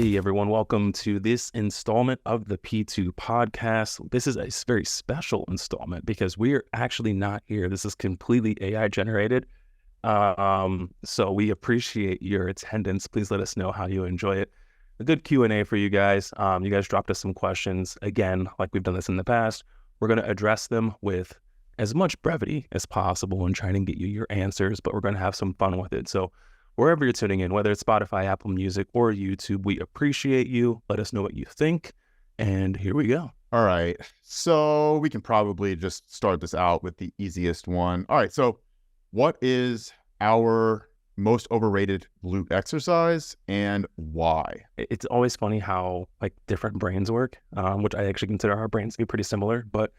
Hey everyone, welcome to this installment of the P2 podcast. This is a very special installment because we are actually not here. This is completely AI generated. So we appreciate your attendance. Please let us know how you enjoy it. A good Q&A for you guys. You guys dropped us some questions. Again, like we've done this in the past, we're going to address them with as much brevity as possible and try to get you your answers, but we're going to have some fun with it. So wherever you're tuning in, whether it's Spotify, Apple Music, or YouTube, we appreciate you. Let us know what you think. And here we go. All right. So we can probably just start this out with the easiest one. All right. So what is our most overrated glute exercise and why? It's always funny how like different brains work, which I actually consider our brains to be pretty similar, but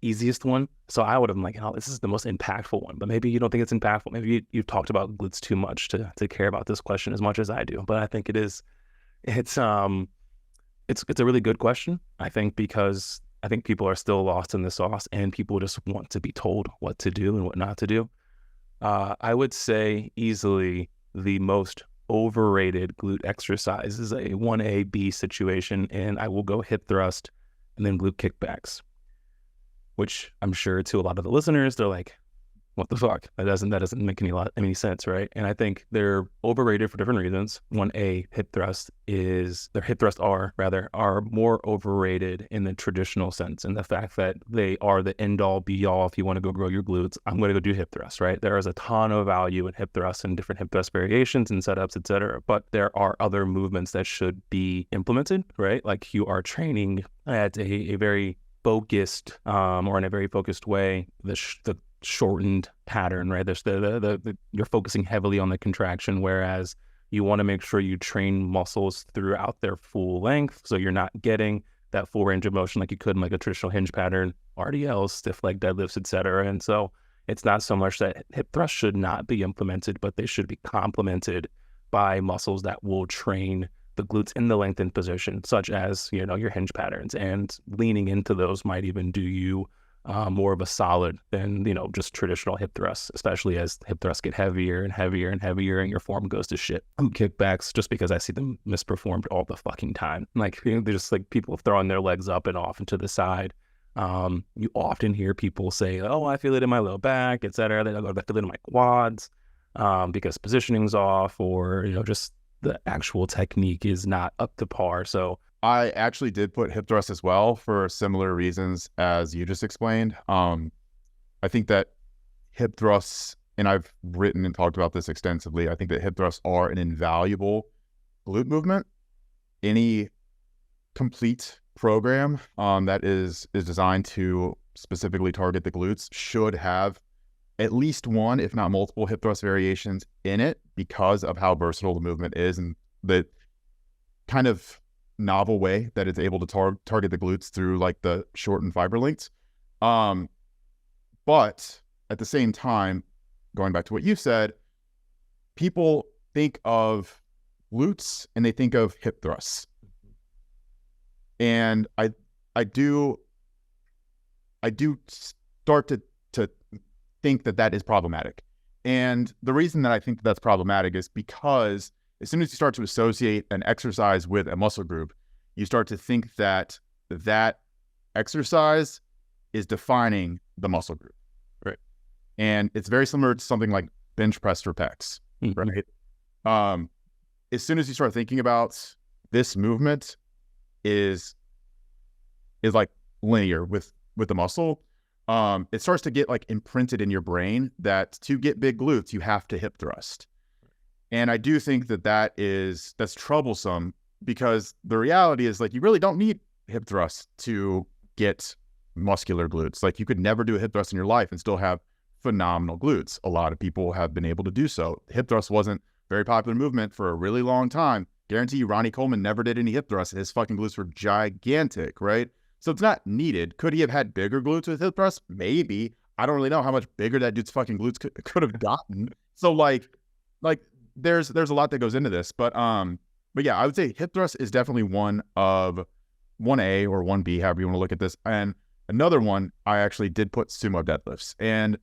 easiest one. So I would have been like, oh, this is the most impactful one, but maybe you don't think it's impactful. Maybe you've talked about glutes too much to care about this question as much as I do, but I think it is, it's a really good question. I think because I think people are still lost in the sauce and people just want to be told what to do and what not to do. I would say easily the most overrated glute exercise is a 1A-B situation, and I will go hip thrust and then glute kickbacks, which I'm sure to a lot of the listeners, they're like, what the fuck? That doesn't make any sense, right? And I think they're overrated for different reasons. 1A, hip thrusts are more overrated in the traditional sense, in the fact that they are the end all be all. If you want to go grow your glutes, I'm going to go do hip thrusts, right? There is a ton of value in hip thrusts and different hip thrust variations and setups, etc. But there are other movements that should be implemented, right? Like you are training at a very focused or in a very focused way, the shortened pattern, right? There's you're focusing heavily on the contraction, whereas you want to make sure you train muscles throughout their full length, so you're not getting that full range of motion like you could in like a traditional hinge pattern, RDLs, stiff leg deadlifts, etc. And so it's not so much that hip thrusts should not be implemented, but they should be complemented by muscles that will train the glutes in the lengthened position, such as, you know, your hinge patterns, and leaning into those might even do you more of a solid than, you know, just traditional hip thrusts, especially as hip thrusts get heavier and heavier and heavier and your form goes to shit. Kickbacks, just because I see them misperformed all the fucking time. Like, you know, they're just like people throwing their legs up and off and to the side. You often hear people say, oh, I feel it in my low back, etc. Then I go back to it in my quads because positioning's off, or, you know, just the actual technique is not up to par. So I actually did put hip thrust as well for similar reasons as you just explained. I think that hip thrusts, and I've written and talked about this extensively, I think that hip thrusts are an invaluable glute movement. Any complete program that is designed to specifically target the glutes should have at least one, if not multiple, hip thrust variations in it because of how versatile the movement is and the kind of novel way that it's able to target the glutes through like the shortened fiber lengths. But at the same time, going back to what you said, people think of glutes and they think of hip thrusts. And I do start to think that is problematic. And the reason that I think that's problematic is because as soon as you start to associate an exercise with a muscle group, you start to think that exercise is defining the muscle group. Right. And it's very similar to something like bench press for pecs, right? As soon as you start thinking about this movement is like linear with the muscle, it starts to get like imprinted in your brain that to get big glutes, you have to hip thrust. And I do think that's troublesome, because the reality is like you really don't need hip thrusts to get muscular glutes. Like you could never do a hip thrust in your life and still have phenomenal glutes. A lot of people have been able to do so. Hip thrust wasn't a very popular movement for a really long time. Guarantee you Ronnie Coleman never did any hip thrusts. His fucking glutes were gigantic, right? So it's not needed. Could he have had bigger glutes with hip thrusts? Maybe. I don't really know how much bigger that dude's fucking glutes could have gotten. So like there's a lot that goes into this, but yeah, I would say hip thrust is definitely one of 1A or 1B, however you want to look at this. And another one, I actually did put sumo deadlifts. And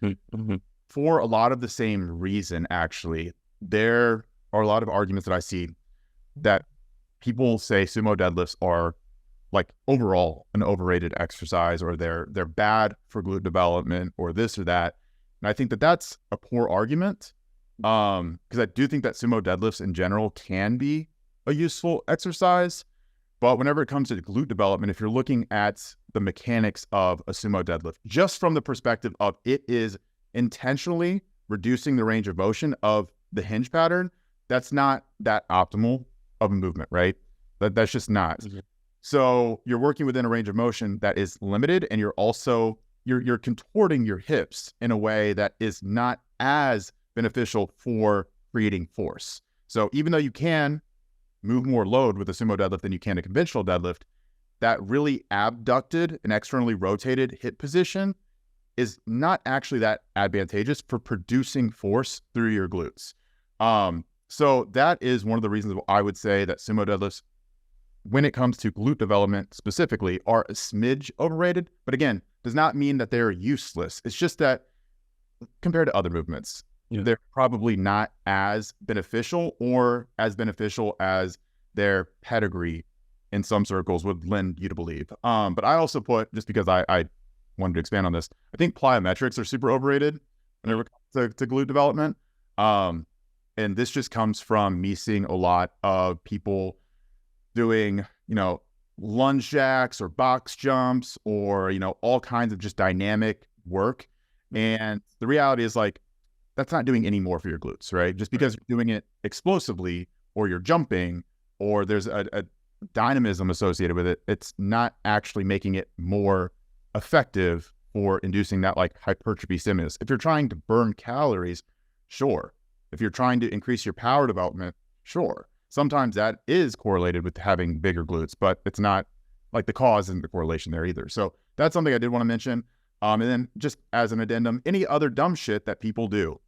for a lot of the same reason, actually, there are a lot of arguments that I see that people say sumo deadlifts are like overall an overrated exercise, or they're bad for glute development, or this or that. And I think that that's a poor argument, because I do think that sumo deadlifts in general can be a useful exercise. But whenever it comes to glute development, if you're looking at the mechanics of a sumo deadlift, just from the perspective of it is intentionally reducing the range of motion of the hinge pattern, that's not that optimal of a movement, right? That's just not. Mm-hmm. So you're working within a range of motion that is limited, and you're also, you're contorting your hips in a way that is not as beneficial for creating force. So even though you can move more load with a sumo deadlift than you can a conventional deadlift, that really abducted and externally rotated hip position is not actually that advantageous for producing force through your glutes. So that is one of the reasons I would say that sumo deadlifts, when it comes to glute development specifically, are a smidge overrated. But again, does not mean that they're useless. It's just that compared to other movements, they're probably not as beneficial, or as beneficial as their pedigree in some circles would lend you to believe. But I also put, just because I wanted to expand on this, I think plyometrics are super overrated whenever it comes to glute development. And this just comes from me seeing a lot of people doing, lunge jacks or box jumps, or, all kinds of just dynamic work. And the reality is, like, that's not doing any more for your glutes, right? Just because you're doing it explosively, or you're jumping, or there's a dynamism associated with it, it's not actually making it more effective for inducing that like hypertrophy stimulus. If you're trying to burn calories, sure. If you're trying to increase your power development, sure. Sometimes that is correlated with having bigger glutes, but it's not like the cause isn't the correlation there either. So that's something I did want to mention. And then just as an addendum, any other dumb shit that people do,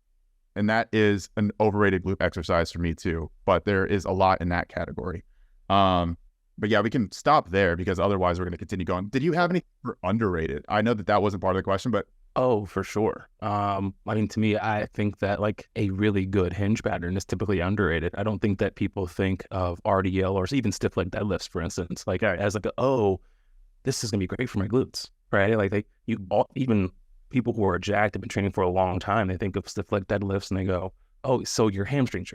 and that is an overrated glute exercise for me too, but there is a lot in that category. But yeah, we can stop there, because otherwise we're going to continue going. Did you have any for underrated? I know that wasn't part of the question, but. Oh, for sure. To me, I think that like a really good hinge pattern is typically underrated. I don't think that people think of RDL or even stiff leg deadlifts, for instance, like as like, oh, this is going to be great for my glutes, right? Like even people who are jacked, have been training for a long time, they think of stiff leg deadlifts and they go, oh, so your hamstrings.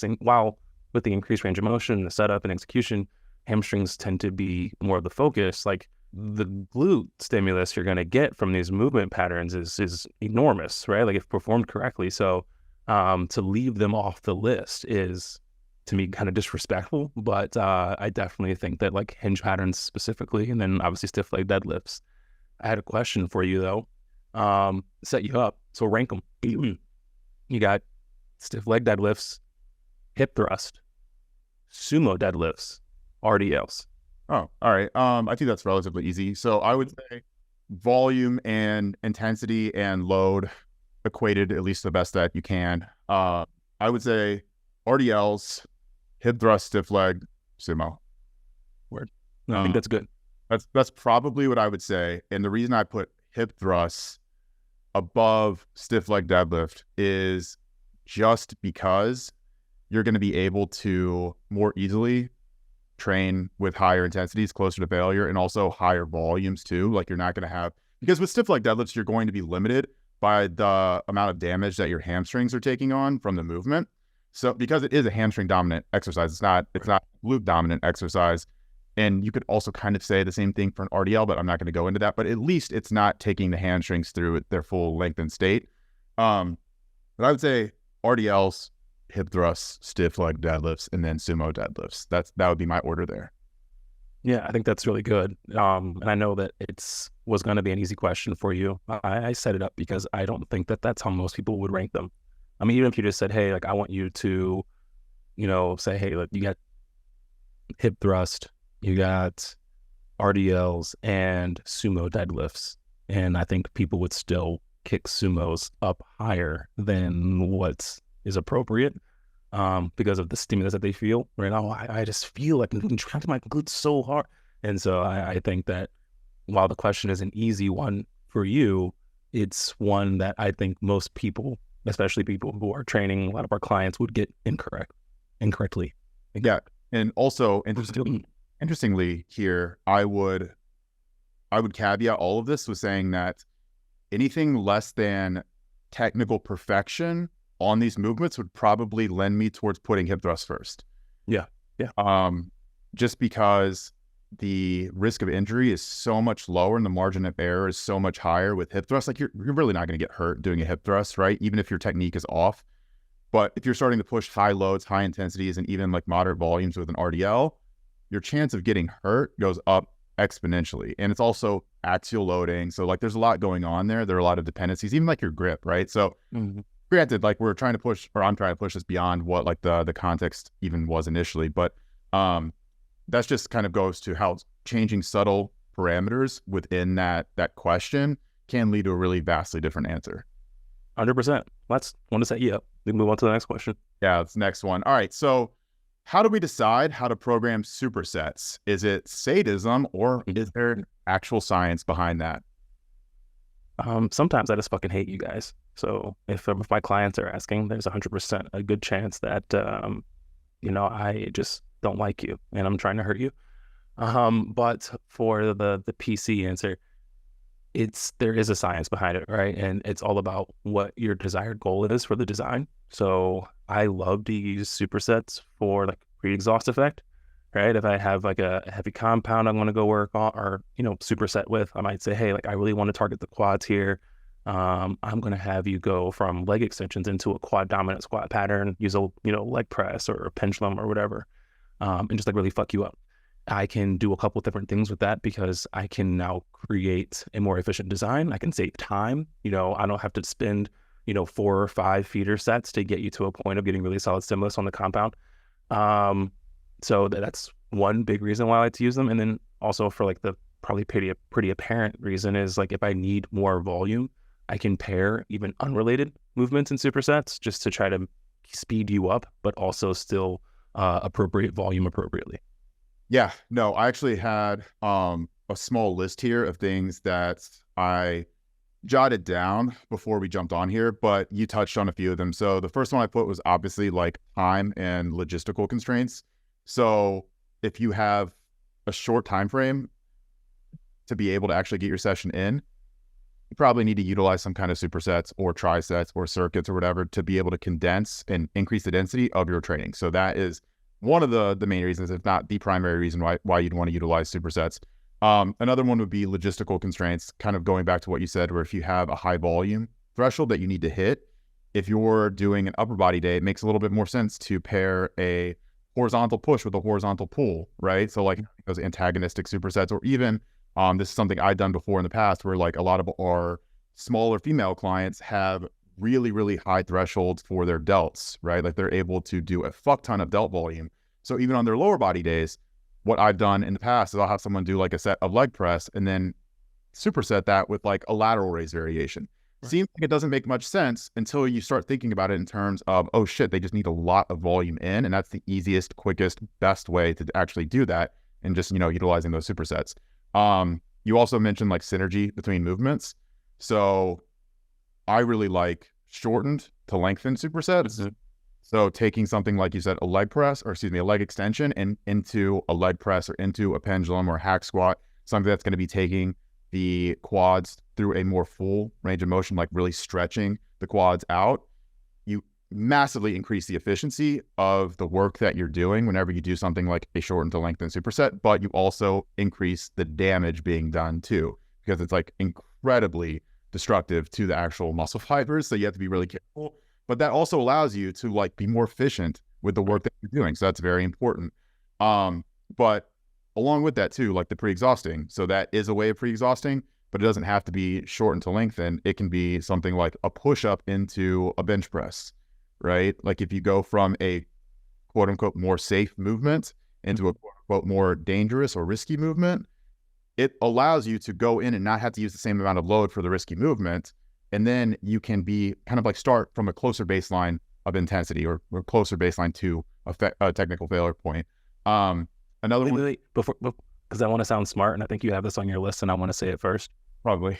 And while with the increased range of motion, the setup and execution, hamstrings tend to be more of the focus. Like the glute stimulus you're going to get from these movement patterns is enormous, right? Like if performed correctly. So to leave them off the list is, to me, kind of disrespectful. But I definitely think that like hinge patterns specifically, and then obviously stiff leg deadlifts. I had a question for you though. Set you up. So rank them. You got stiff leg deadlifts, hip thrust, sumo deadlifts, RDLs. Oh, all right. I think that's relatively easy. So I would say volume and intensity and load equated at least the best that you can. I would say RDLs, hip thrust, stiff leg, sumo. Word. No, I think that's good. That's probably what I would say. And the reason I put hip thrusts above stiff leg deadlift is just because you're going to be able to more easily train with higher intensities closer to failure, and also higher volumes too. Like you're not going to have, because with stiff leg deadlifts, you're going to be limited by the amount of damage that your hamstrings are taking on from the movement. So because it is a hamstring dominant exercise, it's not glute dominant exercise. And you could also kind of say the same thing for an RDL, but I'm not going to go into that. But at least it's not taking the hamstrings through their full length and state. But I would say RDLs, hip thrusts, stiff leg deadlifts, and then sumo deadlifts. That would be my order there. Yeah, I think that's really good. And I know that was going to be an easy question for you. I set it up because I don't think that that's how most people would rank them. I mean, even if you just said, hey, like I want you to, say, hey, like you got hip thrust, you got RDLs and sumo deadlifts. And I think people would still kick sumos up higher than what is appropriate because of the stimulus that they feel right now. I just feel like I'm contracting my glutes so hard. And so I think that while the question is an easy one for you, it's one that I think most people, especially people who are training a lot of our clients, would get incorrectly. Yeah. And also interestingly here, I would caveat all of this with saying that anything less than technical perfection on these movements would probably lend me towards putting hip thrust first. Yeah. Just because the risk of injury is so much lower and the margin of error is so much higher with hip thrust. Like you're really not going to get hurt doing a hip thrust, right? Even if your technique is off. But if you're starting to push high loads, high intensities, and even like moderate volumes with an RDL, your chance of getting hurt goes up exponentially. And it's also axial loading. So like there's a lot going on there. There are a lot of dependencies, even like your grip, right? So granted, like I'm trying to push this beyond what like the context even was initially. But that's just kind of goes to how changing subtle parameters within that question can lead to a really vastly different answer. 100%. Let's want to set you up. We can move on to the next question. Yeah, that's the next one. All right. So how do we decide how to program supersets? Is it sadism or is there actual science behind that? Sometimes I just fucking hate you guys. So if my clients are asking, there's 100% a good chance that, I just don't like you and I'm trying to hurt you. But for the PC answer, there is a science behind it, right? And it's all about what your desired goal is for the design. So I love to use supersets for like pre-exhaust effect, right? If I have like a heavy compound I'm going to go work on or, superset with, I might say, hey, like I really want to target the quads here. I'm going to have you go from leg extensions into a quad dominant squat pattern, use a, leg press or a pendulum or whatever, and just like really fuck you up. I can do a couple of different things with that because I can now create a more efficient design. I can save time. I don't have to spend, 4 or 5 feeder sets to get you to a point of getting really solid stimulus on the compound. So that's one big reason why I like to use them. And then also for like the probably pretty apparent reason is like if I need more volume, I can pair even unrelated movements in supersets just to try to speed you up, but also still appropriate volume appropriately. Yeah, no, I actually had a small list here of things that I jotted down before we jumped on here, but you touched on a few of them. So the first one I put was obviously like time and logistical constraints. So if you have a short time frame to be able to actually get your session in, you probably need to utilize some kind of supersets or trisets or circuits or whatever to be able to condense and increase the density of your training. So that is one of the main reasons, if not the primary reason why you'd want to utilize supersets. Another one would be logistical constraints, kind of going back to what you said, where if you have a high volume threshold that you need to hit, if you're doing an upper body day, it makes a little bit more sense to pair a horizontal push with a horizontal pull, right? So like those antagonistic supersets, or even this is something I've done before in the past where like a lot of our smaller female clients have really, really high thresholds for their delts, right? Like they're able to do a fuck ton of delt volume. So even on their lower body days, what I've done in the past is I'll have someone do like a set of leg press and then superset that with like a lateral raise variation. Right. Seems like it doesn't make much sense until you start thinking about it in terms of, oh shit, they just need a lot of volume in. And that's the easiest, quickest, best way to actually do that. And just, utilizing those supersets. You also mentioned like synergy between movements. So I really like shortened to lengthened supersets. Mm-hmm. So taking something like you said, a leg extension and into a leg press or into a pendulum or a hack squat, something that's going to be taking the quads through a more full range of motion, like really stretching the quads out. You massively increase the efficiency of the work that you're doing whenever you do something like a shortened to lengthened superset, but you also increase the damage being done too, because it's like incredibly destructive to the actual muscle fibers. So you have to be really careful, but that also allows you to like be more efficient with the work that you're doing. So that's very important. But along with that too, like the pre-exhausting. So that is a way of pre-exhausting, but it doesn't have to be shortened to lengthen. It can be something like a push-up into a bench press, right? Like if you go from a quote unquote more safe movement into a quote unquote more dangerous or risky movement, it allows you to go in and not have to use the same amount of load for the risky movement. And then you can be kind of like start from a closer baseline of intensity or closer baseline to a technical failure point. Another one. Wait, before, because I want to sound smart and I think you have this on your list and I want to say it first. Probably.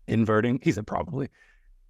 Inverting. He said probably.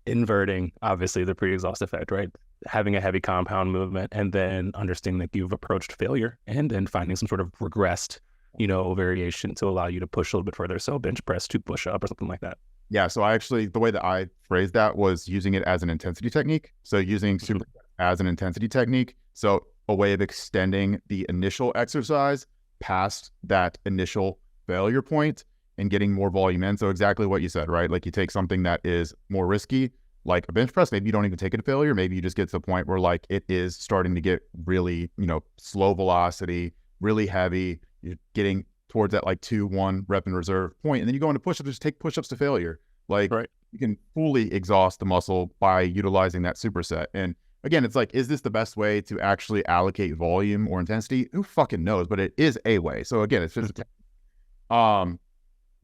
Inverting, obviously, the pre-exhaust effect, right? having a heavy compound movement, and then understanding that you've approached failure, and then finding some sort of regressed, variation to allow you to push a little bit further. So bench press to push up or something like that. Yeah. So the way that I phrased that was using it as an intensity technique. So using super as an intensity technique. So a way of extending the initial exercise past that initial failure point and getting more volume in. So exactly what you said, right? Like you take something that is more risky, like a bench press, maybe you don't even take it to failure. Maybe you just get to the point where like it is starting to get really, slow velocity, really heavy. You're getting towards that like 2-1 rep in reserve point. And then you go into push-ups, just take push-ups to failure. Like you can fully exhaust the muscle by utilizing that superset. And again, it's like, is this the best way to actually allocate volume or intensity? Who fucking knows? But it is a way. So again, it's just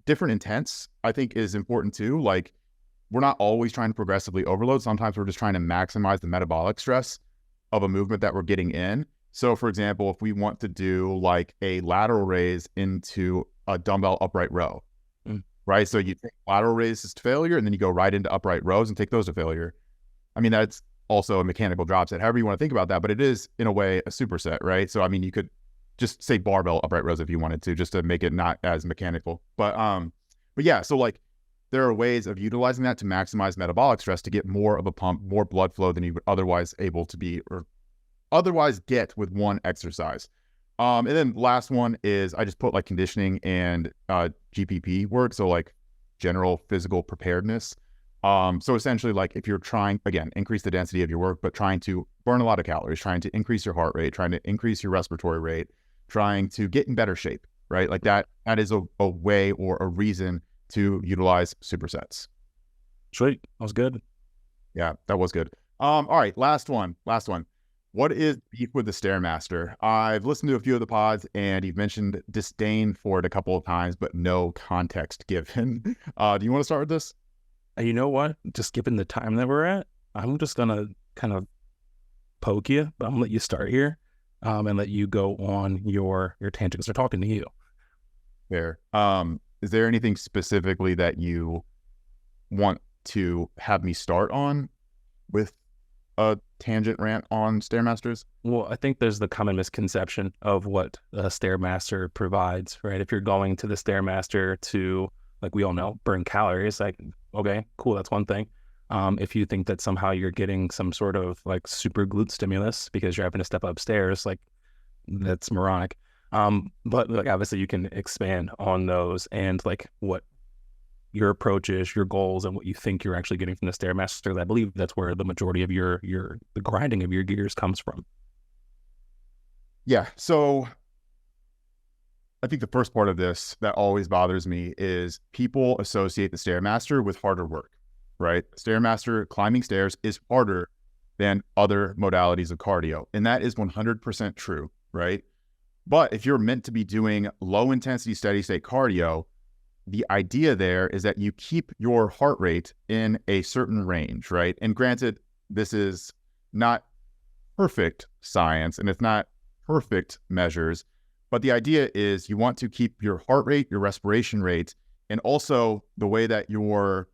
different intents, I think, is important too. Like we're not always trying to progressively overload. Sometimes we're just trying to maximize the metabolic stress of a movement that we're getting in. So for example, if we want to do like a lateral raise into a dumbbell upright row, right? So you take lateral raises to failure and then you go right into upright rows and take those to failure. I mean, that's also a mechanical drop set, however you want to think about that, but it is in a way a superset, right? So, I mean, you could just say barbell upright rows if you wanted to, just to make it not as mechanical. But yeah, so like there are ways of utilizing that to maximize metabolic stress to get more of a pump, more blood flow than you would otherwise able to be or otherwise get with one exercise. And then last one is I just put like conditioning and GPP work. So like general physical preparedness. So essentially like if you're trying, again, increase the density of your work, but trying to burn a lot of calories, trying to increase your heart rate, trying to increase your respiratory rate, trying to get in better shape, right? Like that is a way or a reason to utilize supersets. Sweet. That was good. Yeah, that was good. All right, last one. What is beef with the stairmaster? I've listened to a few of the pods and you've mentioned disdain for it a couple of times, but no context given. Do you want to start with this? You know what? Just given the time that we're at, I'm just going to kind of poke you, but I'm going to let you start here and let you go on your tangent because they're talking to you. Fair. Is there anything specifically that you want to have me start on with a tangent rant on stairmasters? Well, I think there's the common misconception of what a stairmaster provides, right? If you're going to the stairmaster to, like we all know, burn calories, like, okay, cool, that's one thing. If you think that somehow you're getting some sort of like super glute stimulus because you're having to step upstairs, like that's moronic. But like obviously you can expand on those and like what your approach is, your goals, and what you think you're actually getting from the stairmaster. I believe that's where the majority of the grinding of your gears comes from. Yeah. So I think the first part of this that always bothers me is people associate the stairmaster with harder work, right? Stairmaster, climbing stairs is harder than other modalities of cardio. And that is 100% true, right? But if you're meant to be doing low intensity, steady state cardio, the idea there is that you keep your heart rate in a certain range, right? And granted, this is not perfect science and it's not perfect measures, but the idea is you want to keep your heart rate, your respiration rate, and also the way that your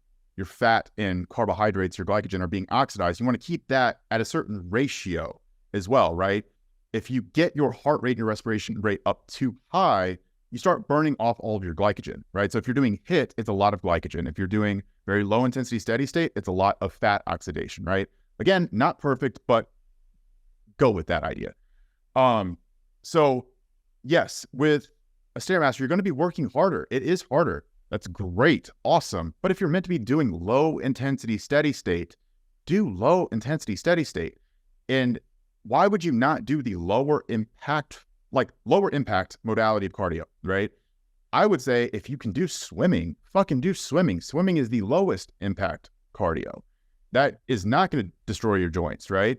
fat and carbohydrates, your glycogen are being oxidized. You want to keep that at a certain ratio as well, right? If you get your heart rate and your respiration rate up too high, you start burning off all of your glycogen, right? So if you're doing HIIT, it's a lot of glycogen. If you're doing very low intensity steady state, it's a lot of fat oxidation, right? Again, not perfect, but go with that idea. So yes, with a stairmaster, you're going to be working harder. It is harder. That's great. Awesome. But if you're meant to be doing low intensity steady state, do low intensity steady state. And why would you not do the lower impact modality of cardio, right? I would say if you can do swimming, fucking do swimming. Swimming is the lowest impact cardio. That is not going to destroy your joints, right?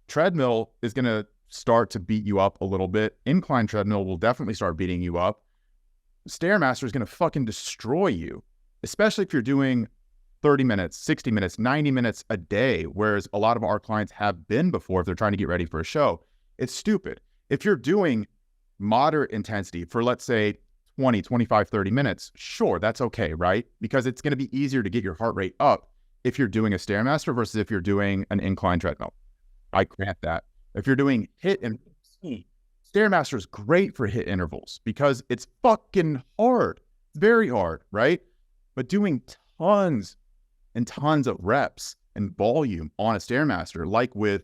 Treadmill is going to start to beat you up a little bit. Incline treadmill will definitely start beating you up. Stairmaster is going to fucking destroy you, especially if you're doing 30 minutes, 60 minutes, 90 minutes a day, whereas a lot of our clients have been before if they're trying to get ready for a show. It's stupid. If you're doing moderate intensity for, let's say, 20, 25, 30 minutes, sure, that's okay, right? Because it's going to be easier to get your heart rate up if you're doing a stairmaster versus if you're doing an incline treadmill. I grant that. If you're doing hit and stairmaster is great for hit intervals because it's fucking hard. It's very hard, right? But doing tons and tons of reps and volume on a stairmaster, like with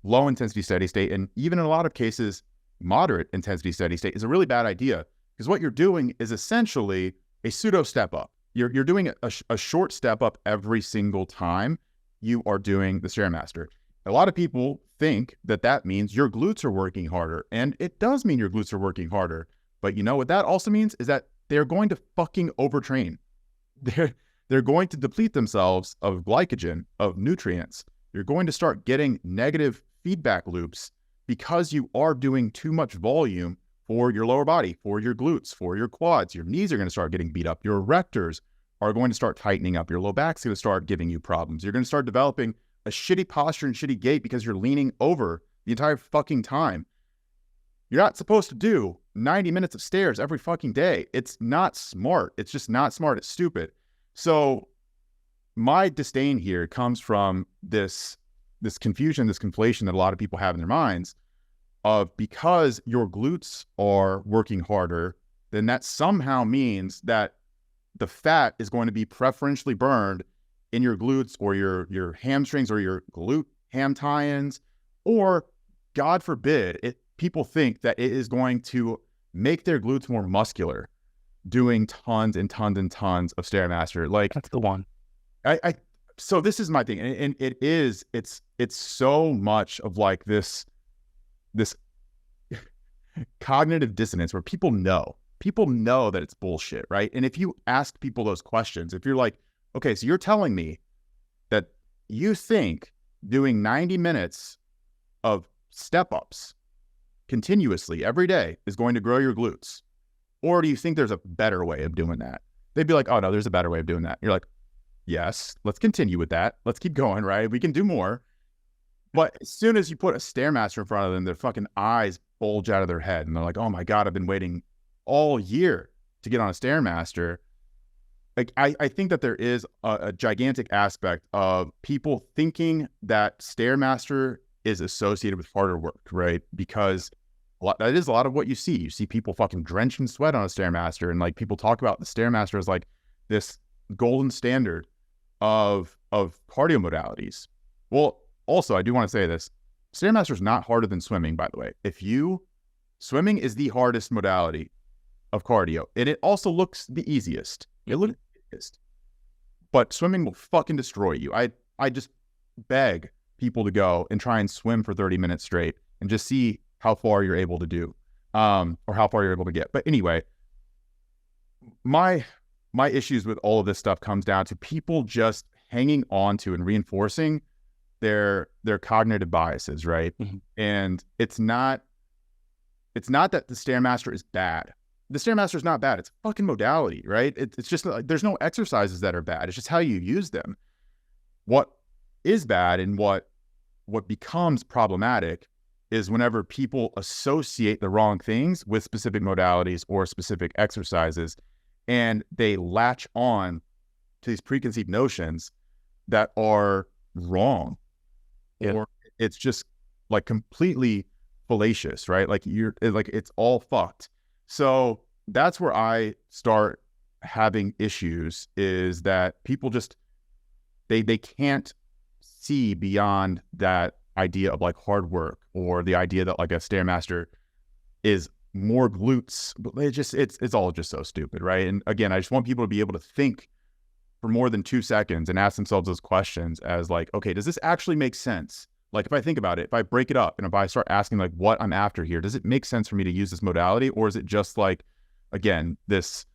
low intensity steady state, and even in a lot of cases, moderate intensity steady state, is a really bad idea, because what you're doing is essentially a pseudo step up. You're doing a short step up every single time you are doing the stairmaster. A lot of people think that that means your glutes are working harder, and it does mean your glutes are working harder. But you know what that also means is that they're going to fucking overtrain. They're going to deplete themselves of glycogen, of nutrients. You're going to start getting negative feedback loops because you are doing too much volume for your lower body, for your glutes, for your quads. Your knees are going to start getting beat up. Your erectors are going to start tightening up. Your low back's going to start giving you problems. You're going to start developing a shitty posture and shitty gait because you're leaning over the entire fucking time. You're not supposed to do 90 minutes of stairs every fucking day. It's not smart. It's just not smart. It's stupid. So my disdain here comes from this confusion, this conflation that a lot of people have in their minds of, because your glutes are working harder, then that somehow means that the fat is going to be preferentially burned in your glutes or your hamstrings or your glute ham tie-ins, or God forbid, people think that it is going to make their glutes more muscular doing tons and tons and tons of stairmaster. Like, that's the one. So this is my thing, and it's so much of like this cognitive dissonance where people know that it's bullshit, right? And if you ask people those questions, if you're like, okay, so you're telling me that you think doing 90 minutes of step-ups continuously every day is going to grow your glutes, or do you think there's a better way of doing that? They'd be like, oh no, there's a better way of doing that. You're like, yes, let's continue with that. Let's keep going, right? We can do more. But as soon as you put a stairmaster in front of them, their fucking eyes bulge out of their head and they're like, oh my God, I've been waiting all year to get on a stairmaster. Like, I think that there is a gigantic aspect of people thinking that stairmaster is associated with harder work, right? Because that is a lot of what you see. You see people fucking drenched in sweat on a stairmaster, and like people talk about the stairmaster as like this golden standard of cardio modalities. Well, also, I do want to say this. Stairmaster is not harder than swimming, by the way. Swimming is the hardest modality of cardio, and it also looks the easiest. It looks the easiest. But swimming will fucking destroy you. I just beg people to go and try and swim for 30 minutes straight and just see how far you're able to do, or how far you're able to get. But anyway, my issues with all of this stuff comes down to people just hanging on to and reinforcing their cognitive biases, right? Mm-hmm. And it's not that the stairmaster is bad. The stairmaster is not bad. It's a fucking modality, right? It's just like, there's no exercises that are bad. It's just how you use them. What is bad and what becomes problematic is whenever people associate the wrong things with specific modalities or specific exercises, and they latch on to these preconceived notions that are wrong. Yeah. Or it's just like completely fallacious, right? Like it's all fucked. So that's where I start having issues, is that people just, they can't see beyond that idea of like hard work, or the idea that like a stairmaster is more glutes. But it's all just so stupid, right? And again, I just want people to be able to think for more than 2 seconds and ask themselves those questions as like, okay, does this actually make sense? Like, if I think about it, if I break it up and if I start asking like what I'm after here, does it make sense for me to use this modality? Or is it just like, again, this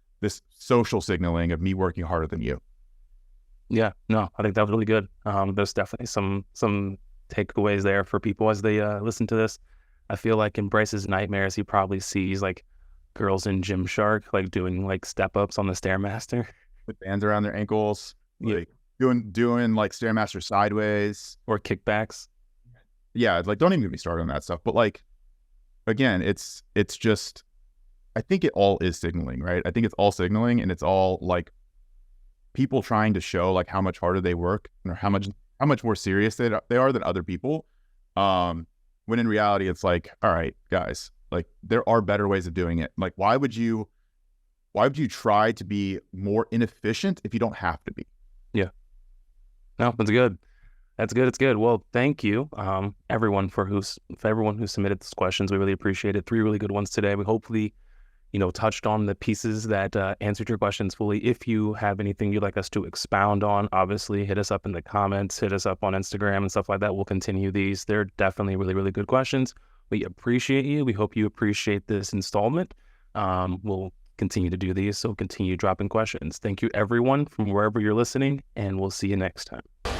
social signaling of me working harder than you? Yeah, no, I think that was really good. There's definitely some takeaways there for people as they listen to this. I feel like in Bryce's nightmares, he probably sees like girls in Gymshark like doing like step ups on the stairmaster with bands around their ankles, like doing like stairmaster sideways or kickbacks. Yeah, like don't even get me started on that stuff. But like, again, it's just, I think it all is signaling, right? I think it's all signaling, and it's all like people trying to show like how much harder they work or how much more serious they are than other people. When in reality, it's like, all right, guys, like there are better ways of doing it. Like, why would you try to be more inefficient if you don't have to be? Yeah. No, that's good. That's good. It's good. Well, thank you, everyone for everyone who submitted these questions. We really appreciate it. 3 really good ones today. We hopefully, touched on the pieces that answered your questions fully. If you have anything you'd like us to expound on, obviously hit us up in the comments, hit us up on Instagram and stuff like that. We'll continue these. They're definitely really, really good questions. We appreciate you. We hope you appreciate this installment. We'll continue to do these, so continue dropping questions. Thank you, everyone, from wherever you're listening, and we'll see you next time.